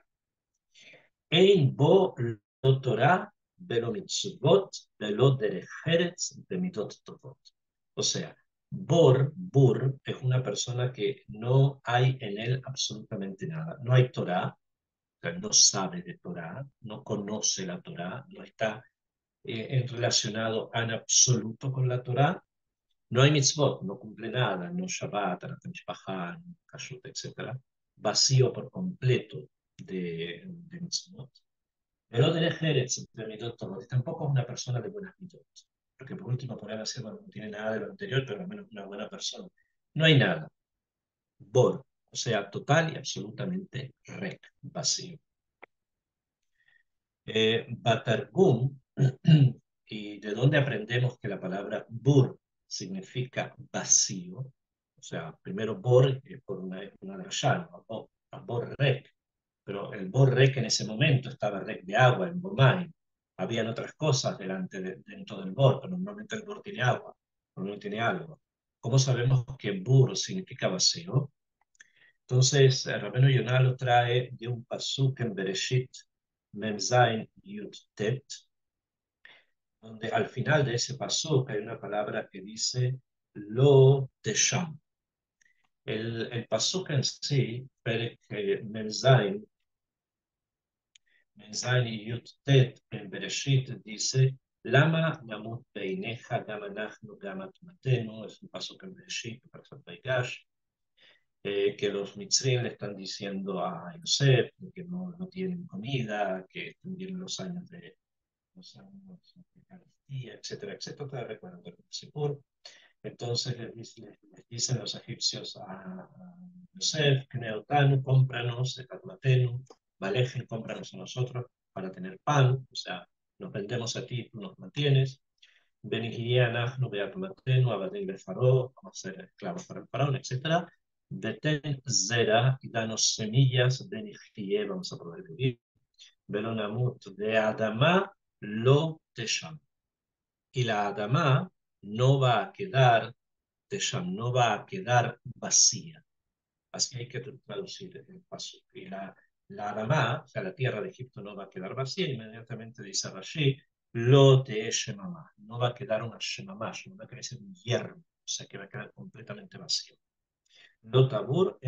Ein bo lo Torah, velo mitzvot, velo derech eretz, bemitot tovot. O sea, Bur, es una persona que no hay en él absolutamente nada. No hay Torah, o sea, no sabe de Torah, no conoce la Torah, no está relacionado en absoluto con la Torah. No hay mitzvot, no cumple nada, no Shabbat, no Mishpachá, no Kashrut, etc. Vacío por completo de mitzvot. Pero de Jerez, de mitot Torot, tampoco es una persona de buenas mitot. Porque por último podrían decir, bueno, no tiene nada de lo anterior, pero al menos una buena persona. No hay nada. Bor, o sea, total y absolutamente rec, vacío. Batargum, y de dónde aprendemos que la palabra bur significa vacío. O sea, primero bor es por una drashá, ¿no? Bor rec, pero el bor rec en ese momento estaba rec de agua, en Bomay. Habían otras cosas dentro del bor, pero normalmente el bor tiene agua, normalmente tiene algo. ¿Cómo sabemos que bur significa vacío? Entonces, Rabbeinu Yonah lo trae de un pasuk en Bereshit, Mem Zayin Yud Tet, donde al final de ese pasuk hay una palabra que dice Lo Tesham. El pasuk en sí, Perek Mem Zayin y Yud Tet en Bereshit dice Lama Namut Beineja Gam Anachnu Gam Atmatenu, es un pasuk en Bereshit, Parashat Vaigash, que los mitzrim le están diciendo a Yosef que no tienen comida, que tuvieron los años de carestía, etcétera, etcétera. Ustedes recuerdan del Sipur. Entonces les dicen los egipcios a Yosef, Kneotanu, cómpranos, Etatmatenu, Valejen, cómpranos a nosotros para tener pan, o sea, nos vendemos a ti, tú nos mantienes. Benigianach, Beatmatenu, Abadel de Faraón, vamos a ser esclavos para el faraón, etc. Beten Zera, y danos semillas, Benigie, vamos a poder vivir. Belonamut de Adamá, lo Tesham. Y la Adamá no va a quedar, Tesham, no va a quedar vacía. Así hay que traducir el paso. Y la Adamá, o sea, la tierra de Egipto no va a quedar vacía, inmediatamente dice Rashi, lo te shemamá, no va a quedar una shemamá, no va a quedar un hierro, o sea que va a quedar completamente vacío. Lo tabur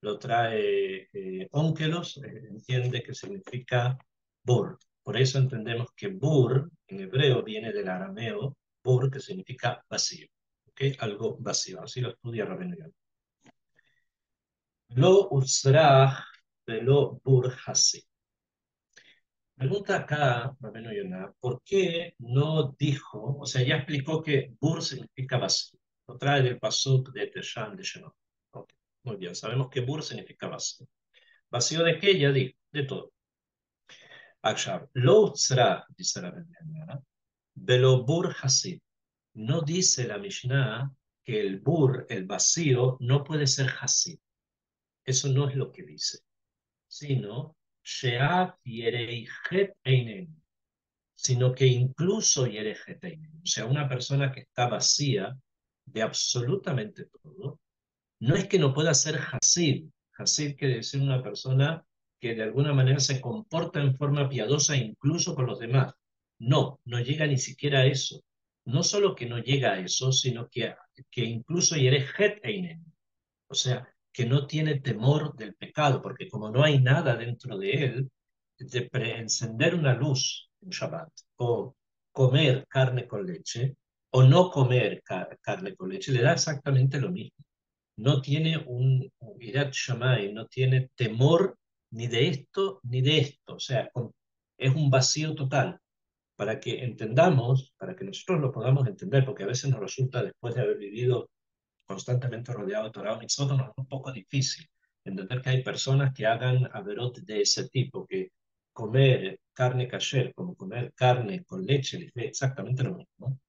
lo trae Onkelos, entiende que significa bur. Por eso entendemos que bur en hebreo viene del arameo bur, que significa vacío. ¿Okay? Algo vacío, así lo estudia Rabbeinu Yonah. Lo usrah velo bur hasi. Pregunta acá, Rabbeinu Yonah, ¿por qué no dijo, o sea, ya explicó que bur significa vacío? Lo trae del pasuk de Teshan de Shemot. Okay. Muy bien, sabemos que bur significa vacío. ¿Vacío de qué? Ya dijo, de todo. Akshab, lo usrah, dice la Biblia, velo bur hasi. No dice la Mishnah que el bur, el vacío, no puede ser hasi. Eso no es lo que dice. Sino Sheat Yereijet Einen, sino que incluso Yereijet Einen, o sea, una persona que está vacía de absolutamente todo, no es que no pueda ser Hasid. Hasid quiere decir una persona que de alguna manera se comporta en forma piadosa incluso con los demás. No, no llega ni siquiera a eso. No solo que no llega a eso, sino que incluso Yereijet Einen, o sea, que no tiene temor del pecado, porque como no hay nada dentro de él, de encender una luz en Shabbat, o comer carne con leche, o no comer carne con leche, le da exactamente lo mismo. No tiene un Irat Shammai, no tiene temor ni de esto ni de esto, o sea, es un vacío total. Para que entendamos, para que nosotros lo podamos entender, porque a veces nos resulta, después de haber vivido constantemente rodeado de Torah o Mitzvot, nos es un poco difícil entender que hay personas que hagan averot de ese tipo, que comer carne kasher como comer carne con leche les dé exactamente lo mismo.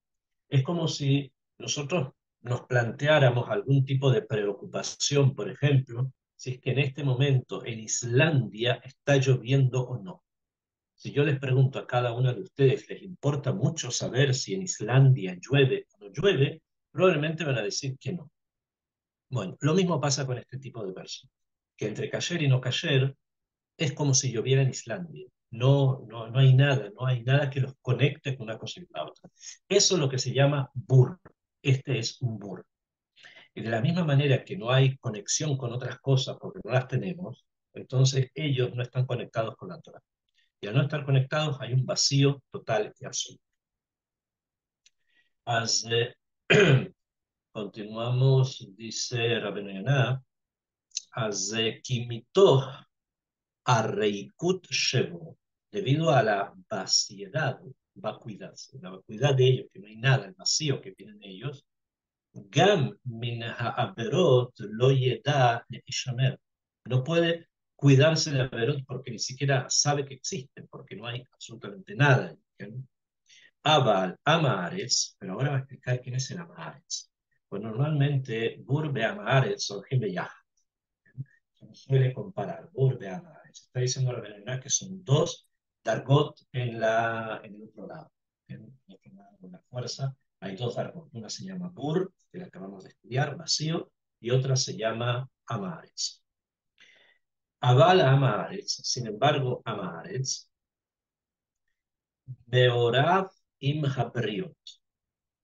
Es como si nosotros nos planteáramos algún tipo de preocupación, por ejemplo, si es que en este momento en Islandia está lloviendo o no. Si yo les pregunto a cada uno de ustedes, ¿les importa mucho saber si en Islandia llueve o no llueve? Probablemente van a decir que no. Bueno, lo mismo pasa con este tipo de personas, que entre cayer y no cayer es como si lloviera en Islandia. No hay nada, no hay nada que los conecte con una cosa y la otra. Eso es lo que se llama bur. Este es un bur. Y de la misma manera que no hay conexión con otras cosas porque no las tenemos, entonces ellos no están conectados con la Torah. Y al no estar conectados hay un vacío total y absoluto. As, continuamos, dice Rabbeinu Yonah, אז כי מתוך הריקות שבו, debido a la vaciedad, la vacuidad de ellos, que no hay nada, el vacío que tienen ellos, גם מן העבירות לא ידע להישמר. No puede cuidarse de Averot porque ni siquiera sabe que existen, porque no hay absolutamente nada. Abal, Amaretz, pero ahora va a explicar quién es el Amaretz. Pues normalmente Burbe Amaretz son Yah. Se suele comparar Burbe Amaretz. Está diciendo la verdad que son dos Dargot en el otro lado. En el otro lado de la fuerza hay dos Dargot. Una se llama Bur, que la acabamos de estudiar, vacío, y otra se llama Amaretz. Abal Amaretz, sin embargo, Amaretz, Meorav im Habriot.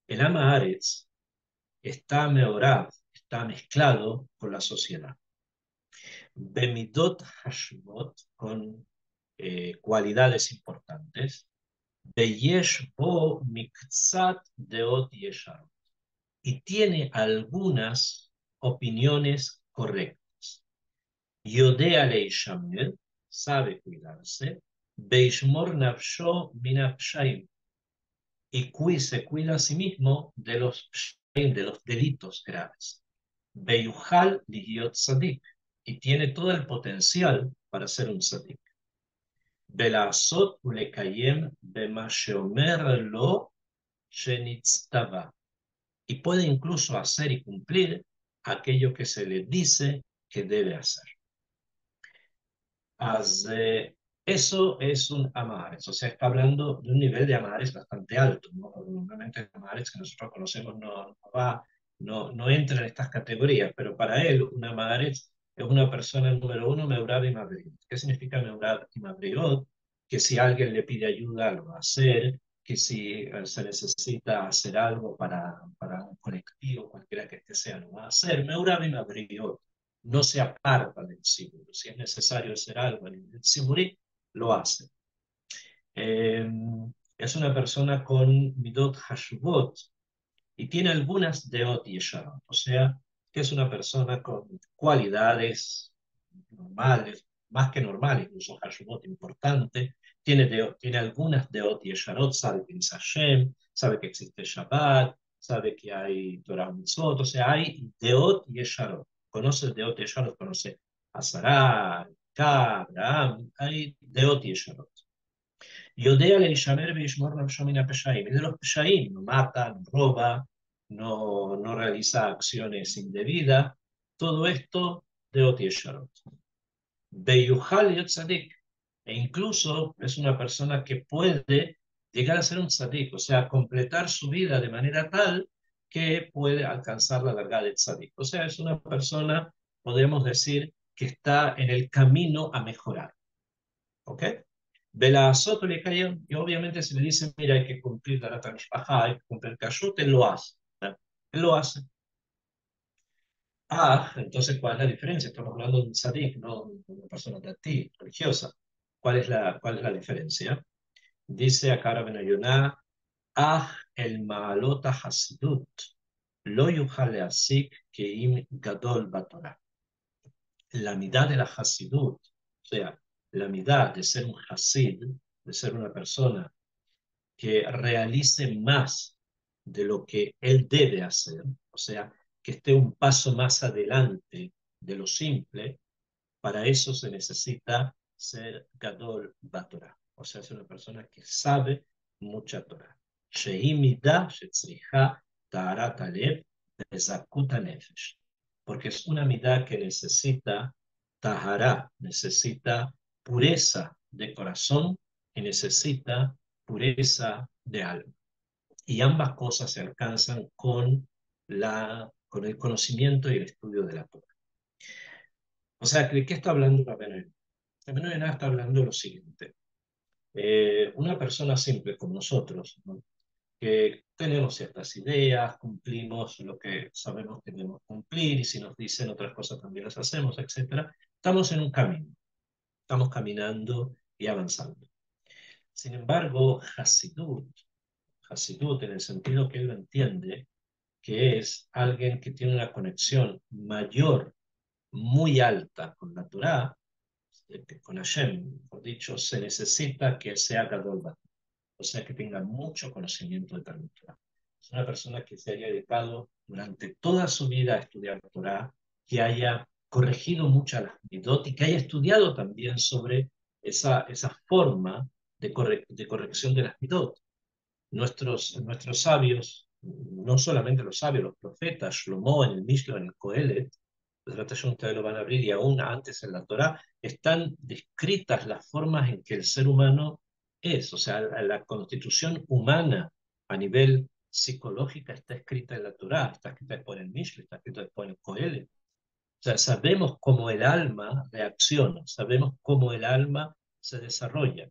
El Amaretz está meorab, está mezclado con la sociedad. Bemidot hashmot, con cualidades importantes. Beyesh bo mikzat deot yesharot. Y tiene algunas opiniones correctas. Yodea leishamer, sabe cuidarse. Beishmor nafsho minapshaim. Y se cuida a sí mismo de los delitos graves. Beyuhal ligiot sadik, y tiene todo el potencial para ser un sadik. Belazot ulekayem bemasheomer lo shenitztava, y puede incluso hacer y cumplir aquello que se le dice que debe hacer. Eso es un Amares, o sea, está hablando de un nivel de Amares bastante alto, ¿no? Normalmente el Amares que nosotros conocemos no entra en estas categorías, pero para él un Amares es una persona número uno, Meurad y Mabriot. ¿Qué significa Meurad y Mabriot? Que si alguien le pide ayuda, lo va a hacer, que si se necesita hacer algo para un colectivo, cualquiera que este sea, lo va a hacer. Meurad y Mabriot no se aparta del Sibur. Si es necesario hacer algo en el Siburí, lo hace. Eh, es una persona con Midot Hashubot y tiene algunas Deot Yesharot, o sea, que es una persona con cualidades normales, más que normales, incluso Hashubot importante, tiene algunas Deot Yesharot, sabe que es Hashem, sabe que existe Shabbat, sabe que hay Torah Mitzvot, o sea, hay Deot Yesharot. Conoce Deot Yesharot, conoce a Sarah, a Abraham, hay Deot Yesharot. Yodea leishamer veishmor nafsho min hapeshaim. Y de los peshaim, no mata, no roba, no realiza acciones indebidas. Todo esto de Ot Yesharot. Beyuhal yot tzadik. E incluso es una persona que puede llegar a ser un tzadik, o sea, completar su vida de manera tal que puede alcanzar la larga de tzadik. O sea, es una persona, podemos decir, que está en el camino a mejorar. ¿Ok? Soto le cayó, y obviamente si le dicen, mira, hay que cumplir la Mishpajá, hay que cumplir Kashrut, él lo hace. ¿No? Él lo hace. Entonces, ¿cuál es la diferencia? Estamos hablando de un tzadik, no de una persona de ti, religiosa. ¿Cuál es la diferencia? Dice acá Rabbeinu Yonah, el maalota hasidut, lo yuhal leasik keim gadol batorah. La mitad de la hasidut, o sea, la mitad de ser un hasid, de ser una persona que realice más de lo que él debe hacer, o sea, que esté un paso más adelante de lo simple, para eso se necesita ser Gadol Batorah, o sea, ser una persona que sabe mucha Torah. Sheimida shetzriha Taharat Alev Bezakuta Nefesh, porque es una midá que necesita Tahara, necesita pureza de corazón y necesita pureza de alma. Y ambas cosas se alcanzan con el conocimiento y el estudio de la Torah. O sea, ¿de qué está hablando Rabbeinu Yonah? Rabbeinu Yonah está hablando de lo siguiente. Una persona simple como nosotros, ¿no? Que tenemos ciertas ideas, cumplimos lo que sabemos que debemos cumplir, y si nos dicen otras cosas también las hacemos, etcétera. Estamos en un camino, estamos caminando y avanzando. Sin embargo, Hasidut en el sentido que él lo entiende, que es alguien que tiene una conexión mayor, muy alta con la Torá, con Hashem, por dicho, se necesita que sea Gadol Bat, o sea, que tenga mucho conocimiento de Talmud Torah. Es una persona que se haya dedicado durante toda su vida a estudiar Torah, que haya corregido muchas las midot y que haya estudiado también sobre esa forma de corrección de las midot. Nuestros sabios, no solamente los sabios, los profetas, Shlomo en el Mishnah, en el Coelet, ustedes lo van a abrir, y aún antes en la Torá, están descritas las formas en que el ser humano es, o sea, la constitución humana a nivel psicológica está escrita en la Torá, está escrita por el Mishnah, está escrita por el Coelet. O sea, sabemos cómo el alma reacciona, sabemos cómo el alma se desarrolla.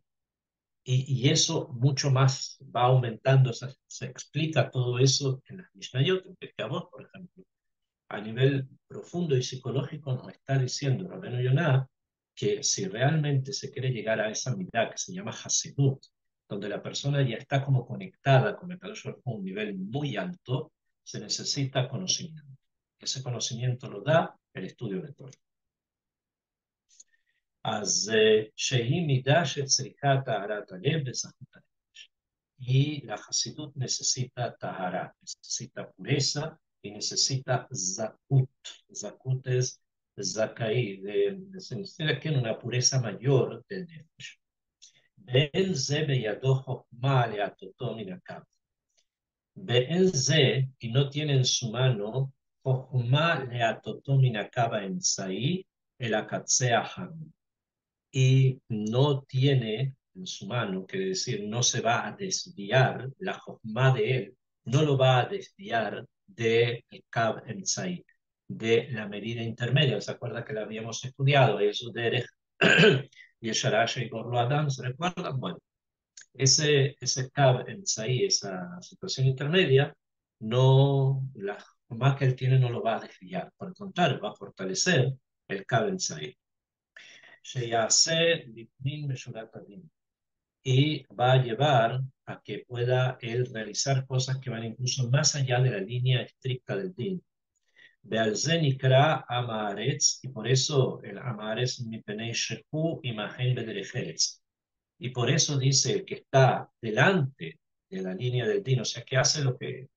Y eso mucho más va aumentando, se explica todo eso en las Mishnayot, en Pirkei Avot, por ejemplo. A nivel profundo y psicológico nos está diciendo Rabbeinu Yonah que si realmente se quiere llegar a esa mirada que se llama Hasidut, donde la persona ya está como conectada con el Kadosh Baruj Hu a un nivel muy alto, se necesita conocimiento. Ese conocimiento lo da el estudio de Torah. אז שהיא מידה שצריכה טהרת הלב וזכות הנפש. Y la Hasidut necesita tahara, necesita pureza y necesita zakut. Zakut es zakai, significa que una pureza mayor del nefesh. ואין זה בידו חוכמה להטותו מן הקו. ואין זה, y no tiene en su mano, חוכמה להטותו מן הקו האמצעי, אל הקצה החם. Y no tiene en su mano, quiere decir, no se va a desviar, la jojma de él no lo va a desviar del Kab Emzai, de la medida intermedia. ¿Se acuerda que la habíamos estudiado? Eso de y el Sharash y Gorlo Adam, ¿se recuerdan? Bueno, ese Kab Emzai, esa situación intermedia, no, la jojma que él tiene no lo va a desviar, por el contrario, va a fortalecer el Kab Emzai. שיעשה לפנים משורת הדין, y va a llevar a que pueda él realizar cosas que van incluso más allá de la línea estricta del din. ועל זה נקרא עם הארץ, y por eso el עם הארץ מפני שהוא עמכם בדרך ארץ. Y por eso dice el que está delante de la línea del din, o sea, que hace lo que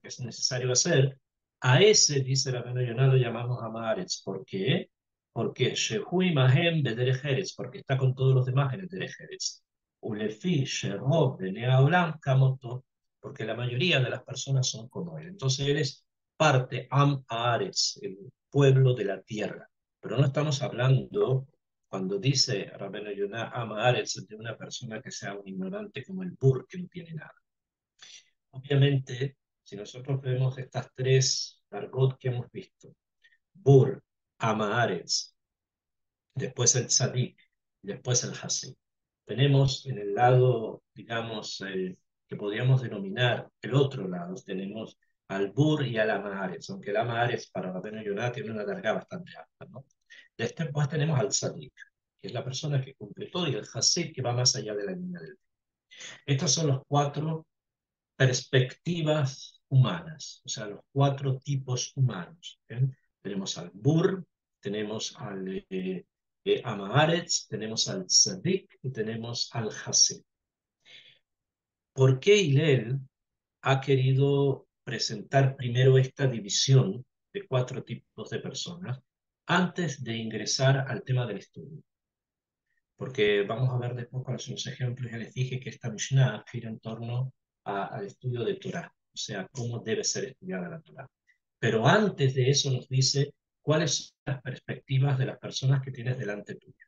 es necesario hacer, a ese, dice la Yonah, lo llamamos Amaretz. ¿Por qué? Porque Shehu Imahem Bederech Eretz, porque está con todos los demás en el Derech Eretz. Ulefi Sherob Benei Haolam Kamoto, porque la mayoría de las personas son como él. Entonces él es parte Am Haaretz, el pueblo de la tierra. Pero no estamos hablando, cuando dice Rabbeinu Yonah Am Haaretz, de una persona que sea un ignorante como el Bur, que no tiene nada. Obviamente, si nosotros vemos estas tres argot que hemos visto, Bur, Amaharetz, después el Tzadik, después el Hasid, tenemos en el lado, digamos, que podríamos denominar el otro lado, tenemos al Bur y al Amaharetz, aunque el Amaharetz para Rabbeinu Yonah tiene una larga bastante alta, ¿no? Después tenemos al Tzadik, que es la persona que cumple todo, y el Hasid, que va más allá de la línea del. Estos son los cuatro perspectivas humanas, o sea, los cuatro tipos humanos. Tenemos al Bur, tenemos al Amaharetz, tenemos al Tzadik y tenemos al Hasid. ¿Por qué Hillel ha querido presentar primero esta división de cuatro tipos de personas antes de ingresar al tema del estudio? Porque vamos a ver después cuáles son los ejemplos. Ya les dije que esta Mishnah gira en torno al estudio de Torah, o sea, cómo debe ser estudiada la Torah. Pero antes de eso nos dice cuáles son las perspectivas de las personas que tienes delante tuyo,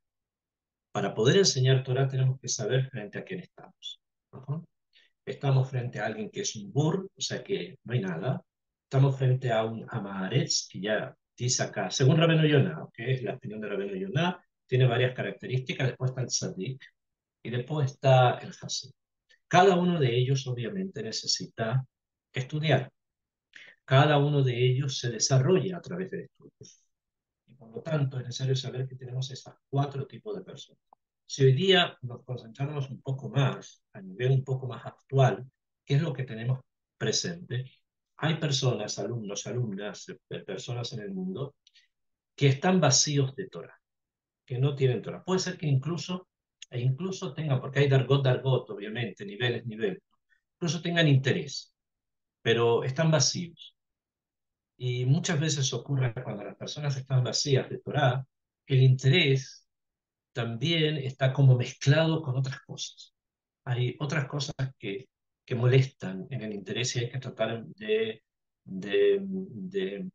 Para poder enseñar Torah tenemos que saber frente a quién estamos. Ajá. Estamos frente a alguien que es un bur, o sea que no hay nada. Estamos frente a un amaretz, que ya dice acá, según Rabbeinu Yonah, que es la opinión de Rabbeinu Yonah, tiene varias características. Después está el tzadik y después está el hasid. Cada uno de ellos obviamente necesita estudiar. Cada uno de ellos se desarrolla a través de estudios. Y por lo tanto es necesario saber que tenemos esos cuatro tipos de personas. Si hoy día nos concentramos un poco más, a nivel un poco más actual, ¿qué es lo que tenemos presente? Hay personas, alumnos, alumnas, personas en el mundo que están vacíos de Torah, que no tienen Torah. Puede ser que incluso tengan, porque hay dargot, obviamente, niveles, niveles, incluso tengan interés, pero están vacíos. Y muchas veces ocurre cuando las personas están vacías de Torah, el interés también está como mezclado con otras cosas. Hay otras cosas que molestan en el interés y hay que tratar de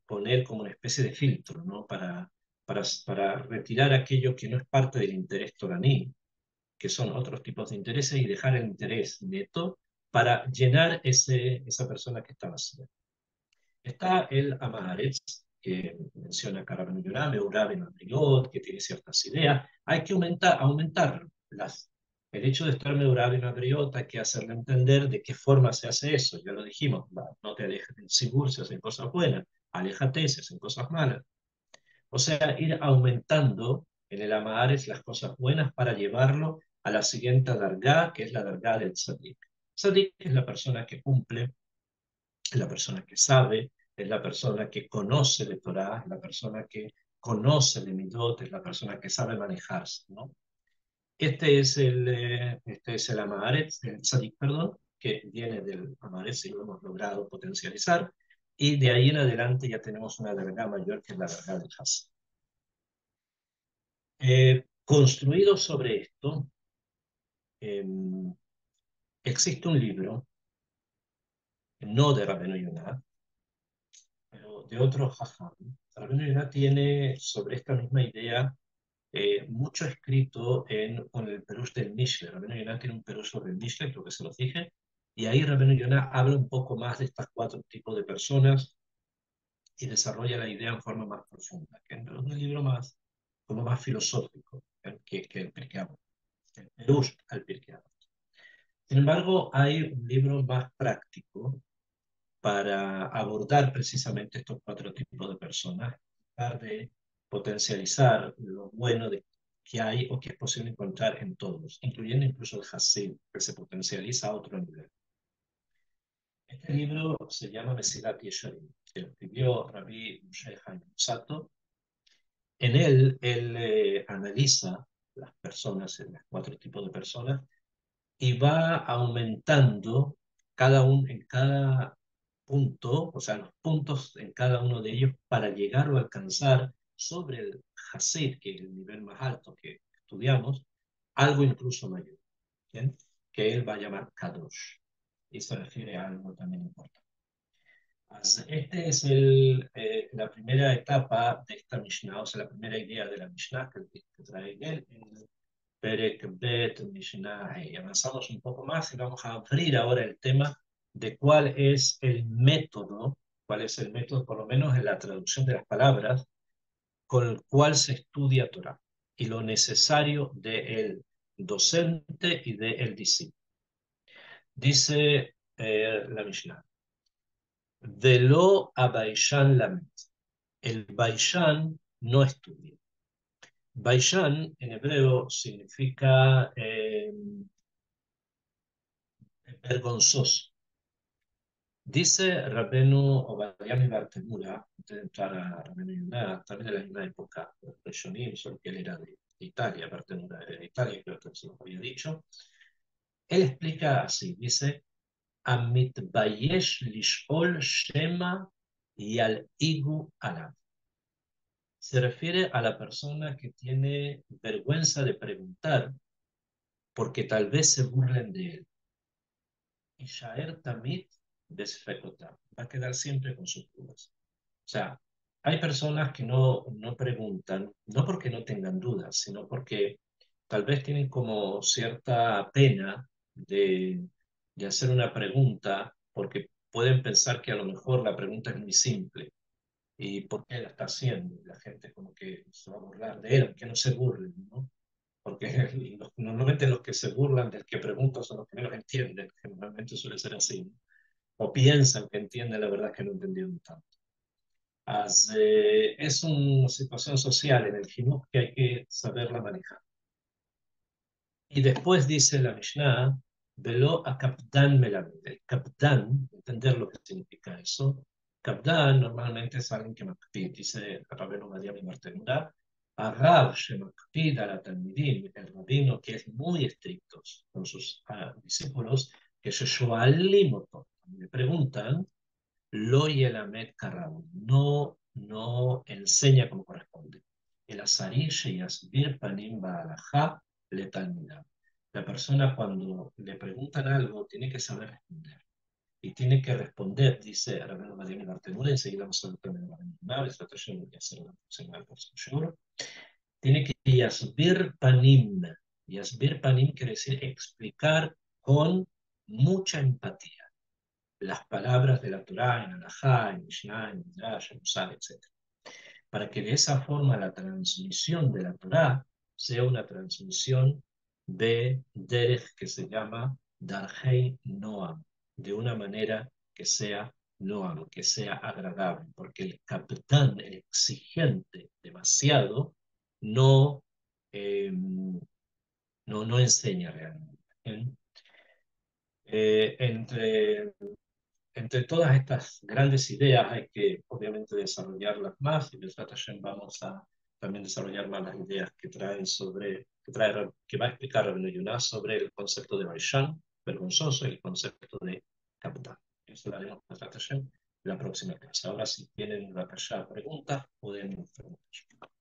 poner como una especie de filtro, ¿no? Para retirar aquello que no es parte del interés toraní, que son otros tipos de intereses, y dejar el interés neto para llenar esa persona que está vacía. Está el Amaharetz, que menciona Carabenu Yonah, Meurab en Abriot, que tiene ciertas ideas. Hay que aumentarlo. El hecho de estar Meurab en Abriot hay que hacerle entender de qué forma se hace eso. Ya lo dijimos, no te alejes del Sibur si hacen cosas buenas, aléjate si hacen cosas malas. O sea, ir aumentando en el Amaharetz las cosas buenas para llevarlo a la siguiente Dargá, que es la Dargá del Tzadik. Tzadik es la persona que cumple, es la persona que sabe, es la persona que conoce de Torah, es la persona que conoce de Midot, es la persona que sabe manejarse, ¿no? Este es el Amaharet, el Tzadik, perdón, que viene del Amaharet, si lo hemos logrado potencializar, y de ahí en adelante ya tenemos una larga mayor, que es la larga del Hasid. Construido sobre esto, eh, existe un libro, no de Rabbeinu Yonah, pero de otro Jajam. Rabbeinu Yonah tiene sobre esta misma idea mucho escrito con el Perush del Mishle. Rabbeinu Yonah tiene un Perush sobre el Mishle, creo que se los dije, y ahí Rabbeinu Yonah habla un poco más de estos cuatro tipos de personas y desarrolla la idea en forma más profunda, que es un libro más, como más filosófico que el Pirkei Avot, el Perush al Pirkei Avot. Sin embargo, hay un libro más práctico para abordar precisamente estos cuatro tipos de personas, tratar de potencializar lo bueno que hay o que es posible encontrar en todos, incluyendo incluso el Hasid, que se potencializa a otro nivel. Este libro se llama Mesilat Yesharim, que escribió Rabbi Moshe Chaim Luzzatto. En él analiza las personas, los cuatro tipos de personas, y va aumentando en cada punto, o sea, los puntos en cada uno de ellos para llegar o alcanzar sobre el Hasid, que es el nivel más alto que estudiamos, algo incluso mayor, ¿bien? Que él va a llamar Kadosh. Y se refiere a algo también importante. Este es la primera etapa de esta Mishnah, o sea, la primera idea de la Mishnah que trae él en Perek Bet Mishnah. Y avanzamos un poco más y vamos a abrir ahora el tema de cuál es el método, por lo menos en la traducción de las palabras, con el cual se estudia Torah y lo necesario del docente y del discípulo. Dice la Mishnah, Velo a Baishan Lamet. El Baishan no estudia. Baishan en hebreo significa vergonzoso. Dice Rabenu Obadiah Bartemura, antes de entrar a Rabenu Yonah, también en la misma época, Rishonim, solo que él era de Italia, Bartemura era de Italia, creo que se lo había dicho. Él explica así, dice, Amit Bayesh Lishol Shema Yal Igu Alav. Se refiere a la persona que tiene vergüenza de preguntar porque tal vez se burlen de él. Y Shaer Tamit Desfekotam. Va a quedar siempre con sus dudas. O sea, hay personas que no preguntan, no porque no tengan dudas, sino porque tal vez tienen como cierta pena de hacer una pregunta porque pueden pensar que a lo mejor la pregunta es muy simple. ¿Y por qué la está haciendo? Y la gente como que se va a burlar de él, que no se burlen, ¿no? Porque normalmente los que se burlan del que pregunta son los que menos entienden, generalmente suele ser así, ¿no? O piensan que entienden, la verdad es que no entendieron tanto. Es una situación social en el Jinuj que hay que saberla manejar. Y después dice la Mishnah, velo a Kapdan Melamed. El Kapdan, entender lo que significa eso. Kapdan normalmente es alguien que makpid, dice Rabbeinu María Bartenura, a Rab shemakpid a la Talmidim, el rabino que es muy estricto con sus discípulos, que se shoalim le preguntan, lo yelamed karab, no enseña como corresponde. El azarí sheyasbir panim ba'alajá le talmidam. La persona cuando le preguntan algo tiene que saber responder. Y tiene que responder, dice Rabbeinu Mariano Bartenura, enseguida vamos a ver también la Rabbeinu, esta tradición voy a hacer la próxima por seguro. Tiene que yasbir panim. Yasbir panim quiere decir explicar con mucha empatía las palabras de la Torá en Alajá, en Mishnah, en Midrash, en Musar, etc. Para que de esa forma la transmisión de la Torá sea una transmisión de Derech que se llama Darhei Noam, de una manera que sea Noam, que sea agradable, porque el capitán, el exigente demasiado, no, no enseña realmente. ¿Eh? Entre todas estas grandes ideas hay que obviamente desarrollarlas más y Besat Hashem vamos a también desarrollar más las ideas que traen que va a explicar Rabbeinu Yonah sobre el concepto de Baishan, vergonzoso, y el concepto de Kaptan. Eso lo haremos Besat Hashem la próxima clase. Ahora si tienen una pregunta, pueden preguntar.